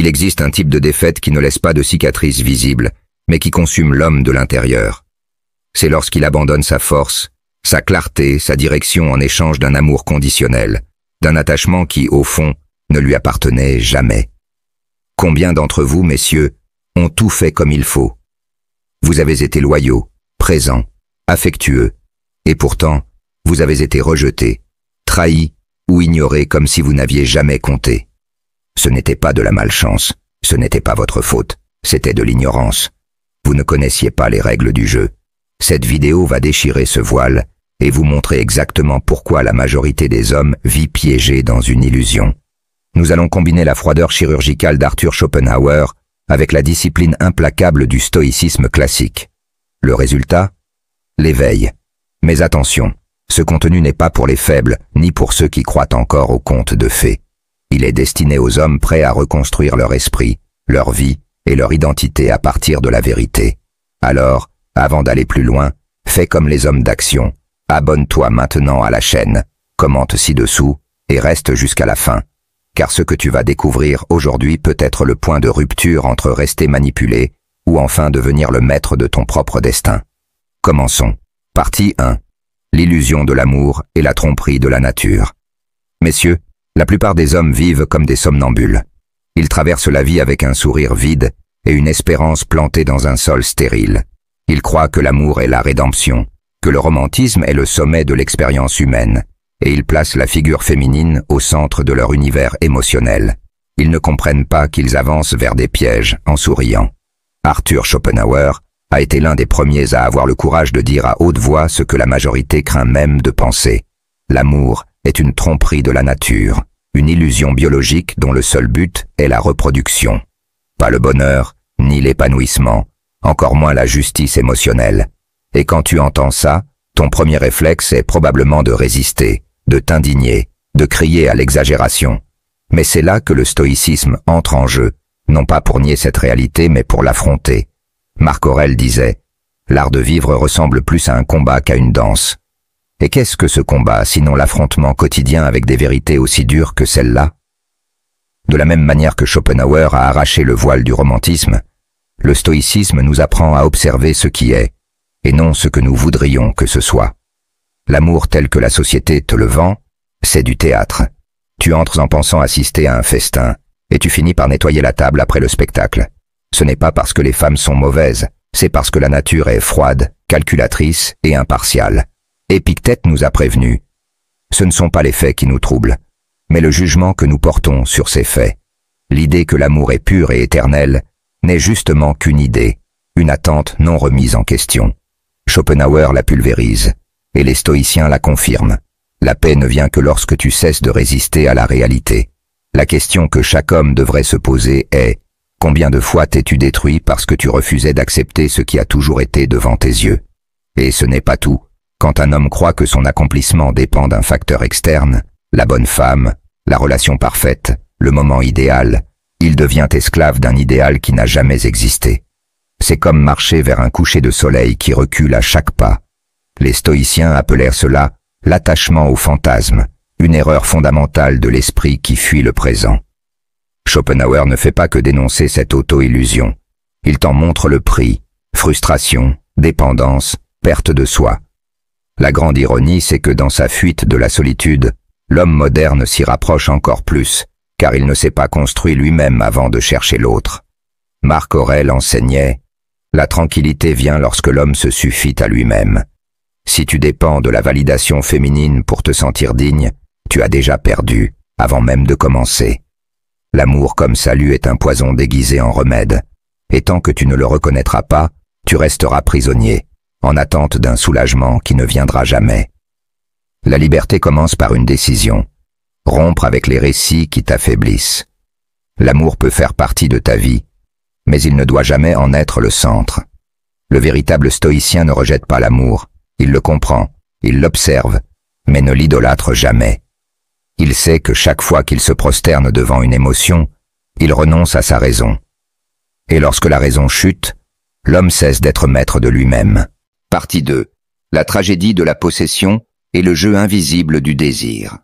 Il existe un type de défaite qui ne laisse pas de cicatrices visibles, mais qui consume l'homme de l'intérieur. C'est lorsqu'il abandonne sa force, sa clarté, sa direction en échange d'un amour conditionnel, d'un attachement qui, au fond, ne lui appartenait jamais. Combien d'entre vous, messieurs, ont tout fait comme il faut? Vous avez été loyaux, présents, affectueux, et pourtant, vous avez été rejetés, trahis ou ignorés comme si vous n'aviez jamais compté. Ce n'était pas de la malchance, ce n'était pas votre faute, c'était de l'ignorance. Vous ne connaissiez pas les règles du jeu. Cette vidéo va déchirer ce voile et vous montrer exactement pourquoi la majorité des hommes vit piégée dans une illusion. Nous allons combiner la froideur chirurgicale d'Arthur Schopenhauer avec la discipline implacable du stoïcisme classique. Le résultat? L'éveil. Mais attention, ce contenu n'est pas pour les faibles, ni pour ceux qui croient encore aux contes de fées. Il est destiné aux hommes prêts à reconstruire leur esprit, leur vie et leur identité à partir de la vérité. Alors, avant d'aller plus loin, fais comme les hommes d'action. Abonne-toi maintenant à la chaîne, commente ci-dessous et reste jusqu'à la fin. Car ce que tu vas découvrir aujourd'hui peut être le point de rupture entre rester manipulé ou enfin devenir le maître de ton propre destin. Commençons. Partie 1. L'illusion de l'amour et la tromperie de la nature. Messieurs, la plupart des hommes vivent comme des somnambules. Ils traversent la vie avec un sourire vide et une espérance plantée dans un sol stérile. Ils croient que l'amour est la rédemption, que le romantisme est le sommet de l'expérience humaine, et ils placent la figure féminine au centre de leur univers émotionnel. Ils ne comprennent pas qu'ils avancent vers des pièges en souriant. Arthur Schopenhauer a été l'un des premiers à avoir le courage de dire à haute voix ce que la majorité craint même de penser. L'amour est une tromperie de la nature, une illusion biologique dont le seul but est la reproduction. Pas le bonheur, ni l'épanouissement, encore moins la justice émotionnelle. Et quand tu entends ça, ton premier réflexe est probablement de résister, de t'indigner, de crier à l'exagération. Mais c'est là que le stoïcisme entre en jeu, non pas pour nier cette réalité mais pour l'affronter. Marc Aurèle disait « L'art de vivre ressemble plus à un combat qu'à une danse ». Et qu'est-ce que ce combat, sinon l'affrontement quotidien avec des vérités aussi dures que celle-là? De la même manière que Schopenhauer a arraché le voile du romantisme, le stoïcisme nous apprend à observer ce qui est, et non ce que nous voudrions que ce soit. L'amour tel que la société te le vend, c'est du théâtre. Tu entres en pensant assister à un festin, et tu finis par nettoyer la table après le spectacle. Ce n'est pas parce que les femmes sont mauvaises, c'est parce que la nature est froide, calculatrice et impartiale. Épictète nous a prévenus. Ce ne sont pas les faits qui nous troublent, mais le jugement que nous portons sur ces faits. L'idée que l'amour est pur et éternel n'est justement qu'une idée, une attente non remise en question. Schopenhauer la pulvérise, et les stoïciens la confirment. La paix ne vient que lorsque tu cesses de résister à la réalité. La question que chaque homme devrait se poser est « Combien de fois t'es-tu détruit parce que tu refusais d'accepter ce qui a toujours été devant tes yeux ?» Et ce n'est pas tout. Quand un homme croit que son accomplissement dépend d'un facteur externe, la bonne femme, la relation parfaite, le moment idéal, il devient esclave d'un idéal qui n'a jamais existé. C'est comme marcher vers un coucher de soleil qui recule à chaque pas. Les stoïciens appelèrent cela l'attachement au fantasme, une erreur fondamentale de l'esprit qui fuit le présent. Schopenhauer ne fait pas que dénoncer cette auto-illusion. Il t'en montre le prix, frustration, dépendance, perte de soi. La grande ironie, c'est que dans sa fuite de la solitude, l'homme moderne s'y rapproche encore plus, car il ne s'est pas construit lui-même avant de chercher l'autre. Marc Aurèle enseignait « La tranquillité vient lorsque l'homme se suffit à lui-même. Si tu dépends de la validation féminine pour te sentir digne, tu as déjà perdu, avant même de commencer. L'amour comme salut est un poison déguisé en remède, et tant que tu ne le reconnaîtras pas, tu resteras prisonnier, en attente d'un soulagement qui ne viendra jamais. La liberté commence par une décision, rompre avec les récits qui t'affaiblissent. L'amour peut faire partie de ta vie, mais il ne doit jamais en être le centre. Le véritable stoïcien ne rejette pas l'amour, il le comprend, il l'observe, mais ne l'idolâtre jamais. Il sait que chaque fois qu'il se prosterne devant une émotion, il renonce à sa raison. Et lorsque la raison chute, l'homme cesse d'être maître de lui-même. Partie 2. La tragédie de la possession et le jeu invisible du désir.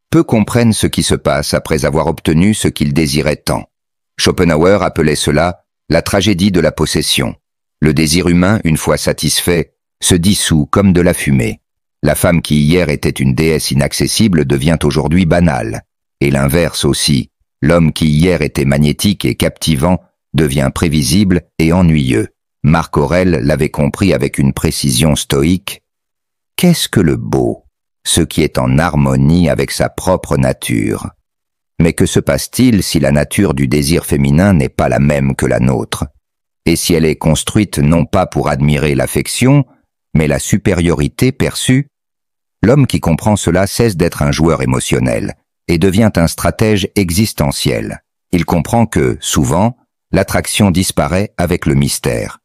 Peu comprennent ce qui se passe après avoir obtenu ce qu'ils désiraient tant. Schopenhauer appelait cela la tragédie de la possession. Le désir humain, une fois satisfait, se dissout comme de la fumée. La femme qui hier était une déesse inaccessible devient aujourd'hui banale. Et l'inverse aussi. L'homme qui hier était magnétique et captivant devient prévisible et ennuyeux. Marc Aurèle l'avait compris avec une précision stoïque. Qu'est-ce que le beau? Ce qui est en harmonie avec sa propre nature. Mais que se passe-t-il si la nature du désir féminin n'est pas la même que la nôtre? Et si elle est construite non pas pour admirer l'affection, mais la supériorité perçue? L'homme qui comprend cela cesse d'être un joueur émotionnel et devient un stratège existentiel. Il comprend que, souvent, l'attraction disparaît avec le mystère.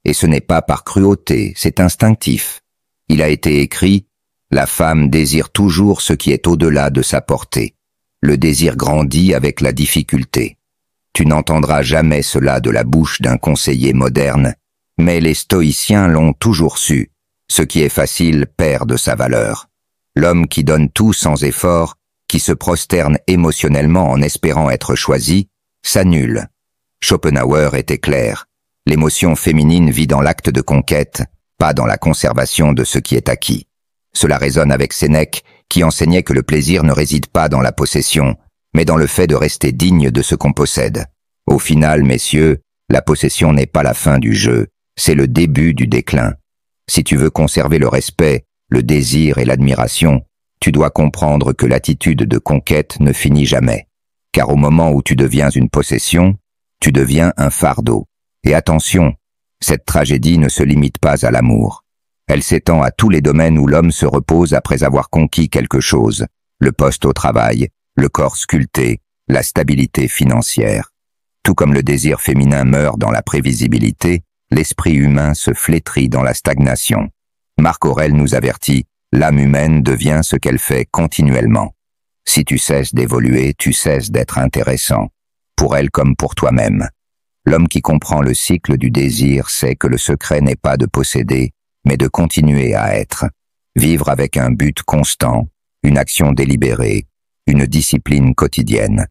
Et ce n'est pas par cruauté, c'est instinctif. Il a été écrit « La femme désire toujours ce qui est au-delà de sa portée. Le désir grandit avec la difficulté. » Tu n'entendras jamais cela de la bouche d'un conseiller moderne, mais les stoïciens l'ont toujours su. Ce qui est facile perd de sa valeur. L'homme qui donne tout sans effort, qui se prosterne émotionnellement en espérant être choisi, s'annule. Schopenhauer était clair. L'émotion féminine vit dans l'acte de conquête, pas dans la conservation de ce qui est acquis. Cela résonne avec Sénèque, qui enseignait que le plaisir ne réside pas dans la possession, mais dans le fait de rester digne de ce qu'on possède. Au final, messieurs, la possession n'est pas la fin du jeu, c'est le début du déclin. Si tu veux conserver le respect, le désir et l'admiration, tu dois comprendre que l'attitude de conquête ne finit jamais. Car au moment où tu deviens une possession, tu deviens un fardeau. Et attention, cette tragédie ne se limite pas à l'amour. Elle s'étend à tous les domaines où l'homme se repose après avoir conquis quelque chose, le poste au travail, le corps sculpté, la stabilité financière. Tout comme le désir féminin meurt dans la prévisibilité, l'esprit humain se flétrit dans la stagnation. Marc Aurèle nous avertit, l'âme humaine devient ce qu'elle fait continuellement. Si tu cesses d'évoluer, tu cesses d'être intéressant, pour elle comme pour toi-même. L'homme qui comprend le cycle du désir sait que le secret n'est pas de posséder, mais de continuer à être. Vivre avec un but constant, une action délibérée, une discipline quotidienne.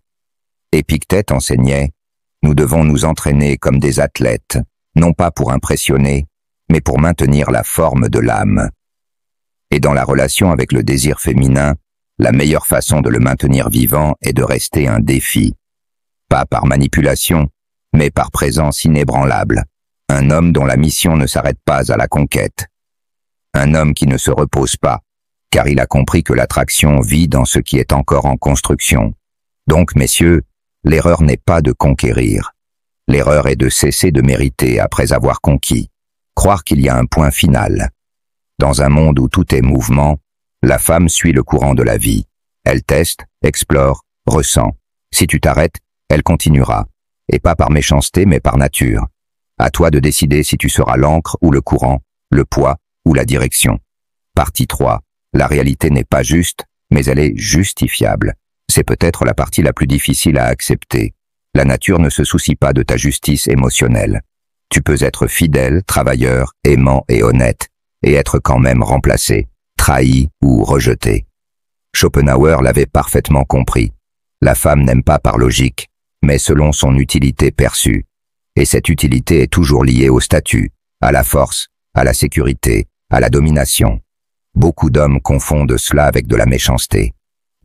Épictète enseignait, nous devons nous entraîner comme des athlètes, non pas pour impressionner, mais pour maintenir la forme de l'âme. Et dans la relation avec le désir féminin, la meilleure façon de le maintenir vivant est de rester un défi. Pas par manipulation, mais par présence inébranlable. Un homme dont la mission ne s'arrête pas à la conquête. Un homme qui ne se repose pas, car il a compris que l'attraction vit dans ce qui est encore en construction. Donc, messieurs, l'erreur n'est pas de conquérir. L'erreur est de cesser de mériter après avoir conquis. Croire qu'il y a un point final. Dans un monde où tout est mouvement, la femme suit le courant de la vie. Elle teste, explore, ressent. Si tu t'arrêtes, elle continuera. Et pas par méchanceté, mais par nature. À toi de décider si tu seras l'encre ou le courant, le poids ou la direction. Partie 3. La réalité n'est pas juste, mais elle est justifiable. C'est peut-être la partie la plus difficile à accepter. La nature ne se soucie pas de ta justice émotionnelle. Tu peux être fidèle, travailleur, aimant et honnête, et être quand même remplacé, trahi ou rejeté. Schopenhauer l'avait parfaitement compris. La femme n'aime pas par logique, mais selon son utilité perçue. Et cette utilité est toujours liée au statut, à la force, à la sécurité, à la domination. Beaucoup d'hommes confondent cela avec de la méchanceté.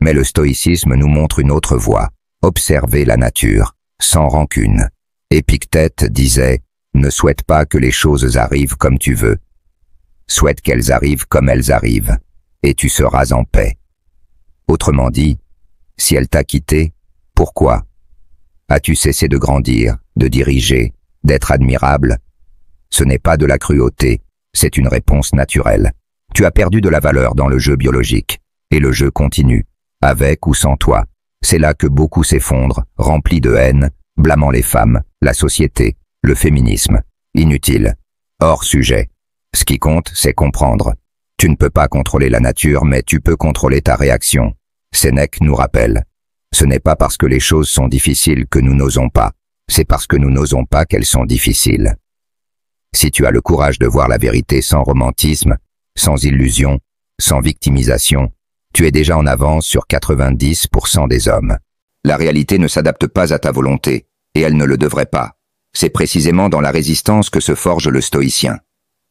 Mais le stoïcisme nous montre une autre voie, observer la nature, sans rancune. Épictète disait « Ne souhaite pas que les choses arrivent comme tu veux. Souhaite qu'elles arrivent comme elles arrivent, et tu seras en paix. » Autrement dit, si elle t'a quitté, pourquoi? As-tu cessé de grandir, de diriger, d'être admirable? Ce n'est pas de la cruauté, c'est une réponse naturelle. Tu as perdu de la valeur dans le jeu biologique, et le jeu continue, avec ou sans toi. C'est là que beaucoup s'effondrent, remplis de haine, blâmant les femmes, la société, le féminisme. Inutile. Hors sujet. Ce qui compte, c'est comprendre. Tu ne peux pas contrôler la nature, mais tu peux contrôler ta réaction. Sénèque nous rappelle. Ce n'est pas parce que les choses sont difficiles que nous n'osons pas. C'est parce que nous n'osons pas qu'elles sont difficiles. Si tu as le courage de voir la vérité sans romantisme, sans illusion, sans victimisation, tu es déjà en avance sur 90% des hommes. La réalité ne s'adapte pas à ta volonté, et elle ne le devrait pas. C'est précisément dans la résistance que se forge le stoïcien.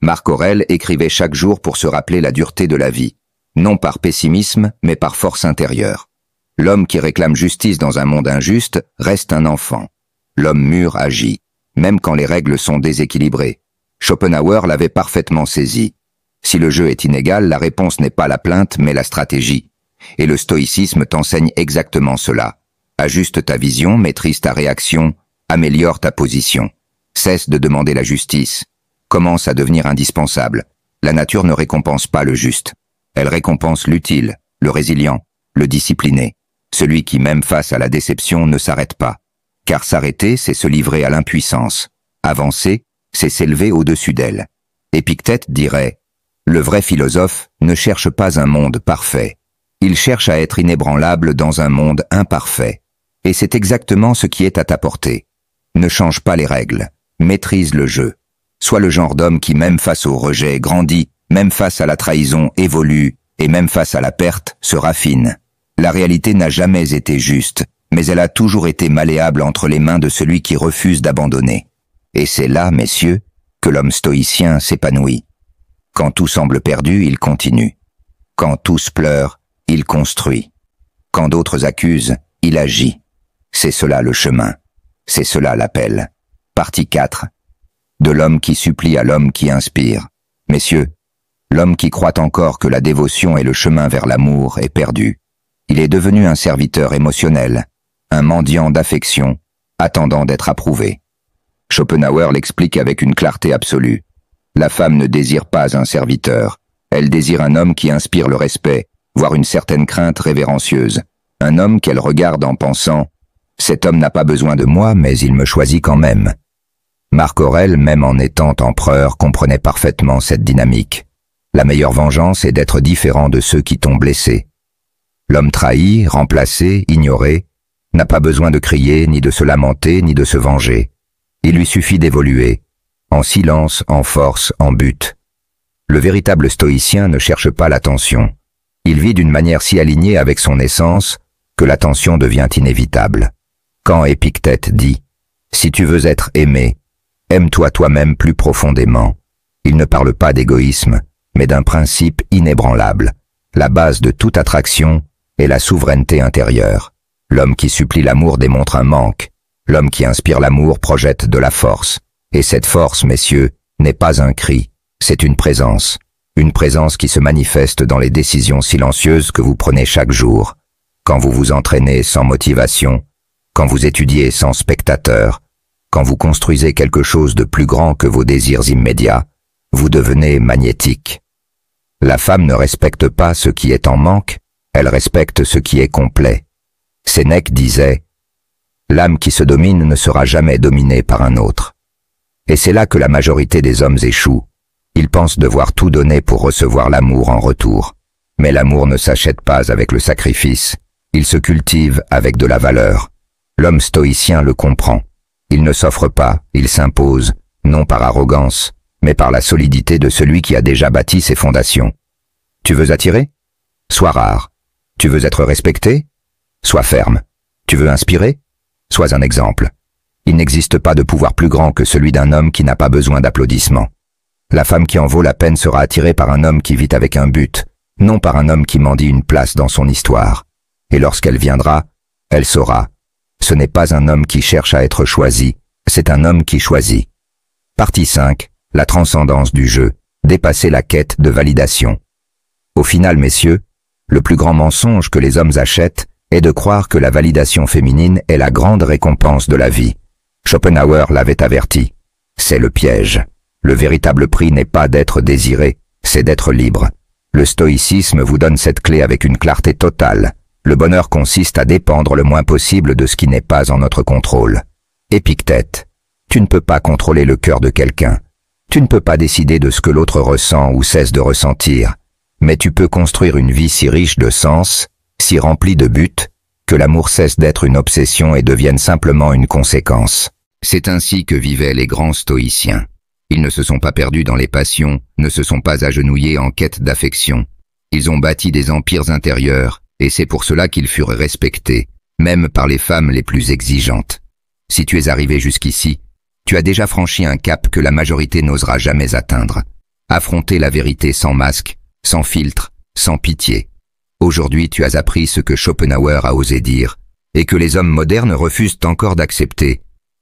Marc Aurèle écrivait chaque jour pour se rappeler la dureté de la vie, non par pessimisme, mais par force intérieure. L'homme qui réclame justice dans un monde injuste reste un enfant. L'homme mûr agit, même quand les règles sont déséquilibrées. Schopenhauer l'avait parfaitement saisi. Si le jeu est inégal, la réponse n'est pas la plainte, mais la stratégie. Et le stoïcisme t'enseigne exactement cela. Ajuste ta vision, maîtrise ta réaction, améliore ta position. Cesse de demander la justice. Commence à devenir indispensable. La nature ne récompense pas le juste. Elle récompense l'utile, le résilient, le discipliné. Celui qui, même face à la déception, ne s'arrête pas. Car s'arrêter, c'est se livrer à l'impuissance. Avancer, c'est s'élever au-dessus d'elle. Épictète dirait « Le vrai philosophe ne cherche pas un monde parfait. Il cherche à être inébranlable dans un monde imparfait. Et c'est exactement ce qui est à ta portée. Ne change pas les règles, maîtrise le jeu. Sois le genre d'homme qui, même face au rejet, grandit, même face à la trahison, évolue, et même face à la perte, se raffine. La réalité n'a jamais été juste, mais elle a toujours été malléable entre les mains de celui qui refuse d'abandonner. Et c'est là, messieurs, que l'homme stoïcien s'épanouit. Quand tout semble perdu, il continue. Quand tous pleurent, il construit. Quand d'autres accusent, il agit. C'est cela le chemin. C'est cela l'appel. Partie 4. De l'homme qui supplie à l'homme qui inspire. Messieurs, l'homme qui croit encore que la dévotion est le chemin vers l'amour est perdu. Il est devenu un serviteur émotionnel, un mendiant d'affection, attendant d'être approuvé. Schopenhauer l'explique avec une clarté absolue. La femme ne désire pas un serviteur. Elle désire un homme qui inspire le respect, voire une certaine crainte révérencieuse. Un homme qu'elle regarde en pensant « Cet homme n'a pas besoin de moi, mais il me choisit quand même ». Marc Aurèle, même en étant empereur, comprenait parfaitement cette dynamique. La meilleure vengeance est d'être différent de ceux qui t'ont blessé. L'homme trahi, remplacé, ignoré, n'a pas besoin de crier, ni de se lamenter, ni de se venger. Il lui suffit d'évoluer, en silence, en force, en but. Le véritable stoïcien ne cherche pas l'attention. Il vit d'une manière si alignée avec son essence que l'attention devient inévitable. Quand Épictète dit « Si tu veux être aimé, aime-toi toi-même plus profondément », il ne parle pas d'égoïsme, mais d'un principe inébranlable. La base de toute attraction est la souveraineté intérieure. L'homme qui supplie l'amour démontre un manque. L'homme qui inspire l'amour projette de la force. Et cette force, messieurs, n'est pas un cri, c'est une présence. Une présence qui se manifeste dans les décisions silencieuses que vous prenez chaque jour. Quand vous vous entraînez sans motivation, quand vous étudiez sans spectateur, quand vous construisez quelque chose de plus grand que vos désirs immédiats, vous devenez magnétique. La femme ne respecte pas ce qui est en manque, elle respecte ce qui est complet. Sénèque disait « L'âme qui se domine ne sera jamais dominée par un autre ». Et c'est là que la majorité des hommes échouent. Ils pensent devoir tout donner pour recevoir l'amour en retour. Mais l'amour ne s'achète pas avec le sacrifice, il se cultive avec de la valeur. L'homme stoïcien le comprend. Il ne s'offre pas, il s'impose, non par arrogance, mais par la solidité de celui qui a déjà bâti ses fondations. Tu veux attirer? Sois rare. Tu veux être respecté? Sois ferme. Tu veux inspirer? Sois un exemple. Il n'existe pas de pouvoir plus grand que celui d'un homme qui n'a pas besoin d'applaudissements. La femme qui en vaut la peine sera attirée par un homme qui vit avec un but, non par un homme qui mendie une place dans son histoire. Et lorsqu'elle viendra, elle saura. Ce n'est pas un homme qui cherche à être choisi, c'est un homme qui choisit. Partie 5. La transcendance du jeu, dépasser la quête de validation. Au final, messieurs, le plus grand mensonge que les hommes achètent est de croire que la validation féminine est la grande récompense de la vie. Schopenhauer l'avait averti. C'est le piège. Le véritable prix n'est pas d'être désiré, c'est d'être libre. Le stoïcisme vous donne cette clé avec une clarté totale. Le bonheur consiste à dépendre le moins possible de ce qui n'est pas en notre contrôle. Épictète, tu ne peux pas contrôler le cœur de quelqu'un. Tu ne peux pas décider de ce que l'autre ressent ou cesse de ressentir. Mais tu peux construire une vie si riche de sens, si remplie de buts, que l'amour cesse d'être une obsession et devienne simplement une conséquence. C'est ainsi que vivaient les grands stoïciens. Ils ne se sont pas perdus dans les passions, ne se sont pas agenouillés en quête d'affection. Ils ont bâti des empires intérieurs, et c'est pour cela qu'ils furent respectés, même par les femmes les plus exigeantes. Si tu es arrivé jusqu'ici, tu as déjà franchi un cap que la majorité n'osera jamais atteindre. Affronter la vérité sans masque, sans filtre, sans pitié. Aujourd'hui, tu as appris ce que Schopenhauer a osé dire, et que les hommes modernes refusent encore d'accepter.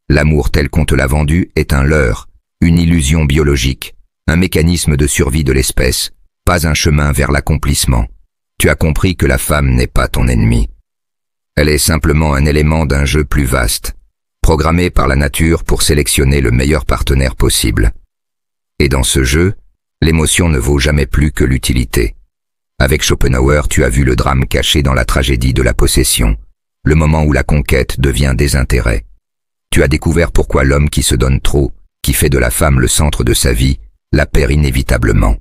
L'amour tel qu'on te l'a vendu est un leurre, une illusion biologique, un mécanisme de survie de l'espèce, pas un chemin vers l'accomplissement. Tu as compris que la femme n'est pas ton ennemi. Elle est simplement un élément d'un jeu plus vaste, programmé par la nature pour sélectionner le meilleur partenaire possible. Et dans ce jeu, l'émotion ne vaut jamais plus que l'utilité. Avec Schopenhauer, tu as vu le drame caché dans la tragédie de la possession, le moment où la conquête devient désintérêt. Tu as découvert pourquoi l'homme qui se donne trop, qui fait de la femme le centre de sa vie, la perd inévitablement.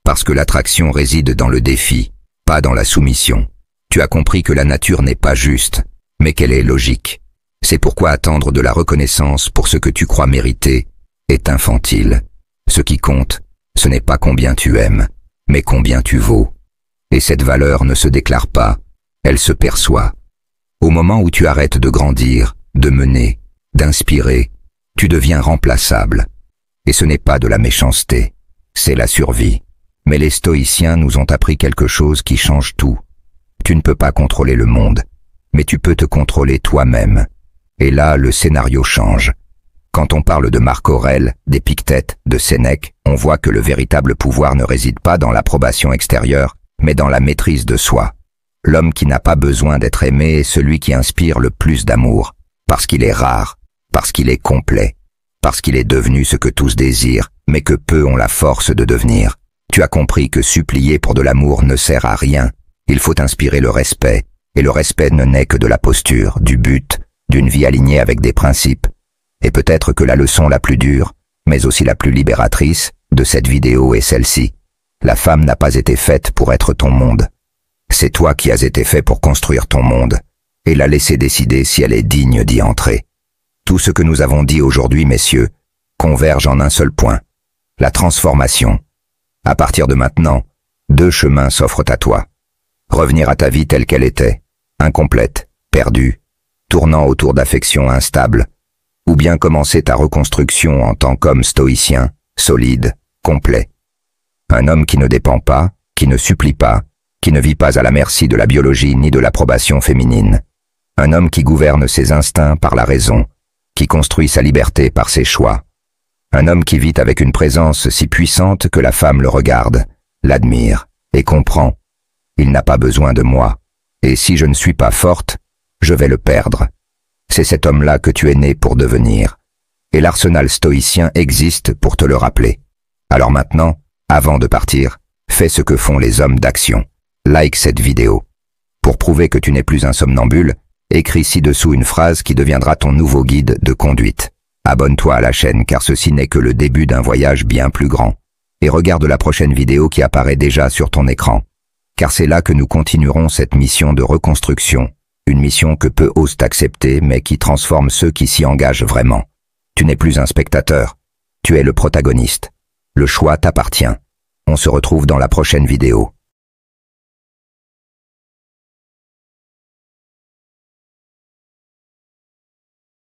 Parce que l'attraction réside dans le défi, pas dans la soumission. Tu as compris que la nature n'est pas juste, mais qu'elle est logique. C'est pourquoi attendre de la reconnaissance pour ce que tu crois mériter est infantile. Ce qui compte, ce n'est pas combien tu aimes, mais combien tu vaux. Et cette valeur ne se déclare pas, elle se perçoit. Au moment où tu arrêtes de grandir, de mener, d'inspirer, tu deviens remplaçable. Et ce n'est pas de la méchanceté, c'est la survie. Mais les stoïciens nous ont appris quelque chose qui change tout. Tu ne peux pas contrôler le monde, mais tu peux te contrôler toi-même. Et là, le scénario change. Quand on parle de Marc Aurèle, d'Épictète, de Sénèque, on voit que le véritable pouvoir ne réside pas dans l'approbation extérieure, mais dans la maîtrise de soi. L'homme qui n'a pas besoin d'être aimé est celui qui inspire le plus d'amour, parce qu'il est rare, parce qu'il est complet, parce qu'il est devenu ce que tous désirent, mais que peu ont la force de devenir. Tu as compris que supplier pour de l'amour ne sert à rien. Il faut inspirer le respect, et le respect ne naît que de la posture, du but, d'une vie alignée avec des principes. Et peut-être que la leçon la plus dure, mais aussi la plus libératrice, de cette vidéo est celle-ci. La femme n'a pas été faite pour être ton monde. C'est toi qui as été fait pour construire ton monde, et la laisser décider si elle est digne d'y entrer. Tout ce que nous avons dit aujourd'hui, messieurs, converge en un seul point, la transformation. À partir de maintenant, deux chemins s'offrent à toi. Revenir à ta vie telle qu'elle était, incomplète, perdue, tournant autour d'affections instables, ou bien commencer ta reconstruction en tant qu'homme stoïcien, solide, complet. Un homme qui ne dépend pas, qui ne supplie pas, qui ne vit pas à la merci de la biologie ni de l'approbation féminine. Un homme qui gouverne ses instincts par la raison, qui construit sa liberté par ses choix. Un homme qui vit avec une présence si puissante que la femme le regarde, l'admire et comprend. Il n'a pas besoin de moi, et si je ne suis pas forte, je vais le perdre. C'est cet homme-là que tu es né pour devenir. Et l'arsenal stoïcien existe pour te le rappeler. Alors maintenant, avant de partir, fais ce que font les hommes d'action. Like cette vidéo. Pour prouver que tu n'es plus un somnambule, écris ci-dessous une phrase qui deviendra ton nouveau guide de conduite. Abonne-toi à la chaîne car ceci n'est que le début d'un voyage bien plus grand. Et regarde la prochaine vidéo qui apparaît déjà sur ton écran. Car c'est là que nous continuerons cette mission de reconstruction. Une mission que peu osent accepter mais qui transforme ceux qui s'y engagent vraiment. Tu n'es plus un spectateur. Tu es le protagoniste. Le choix t'appartient. On se retrouve dans la prochaine vidéo.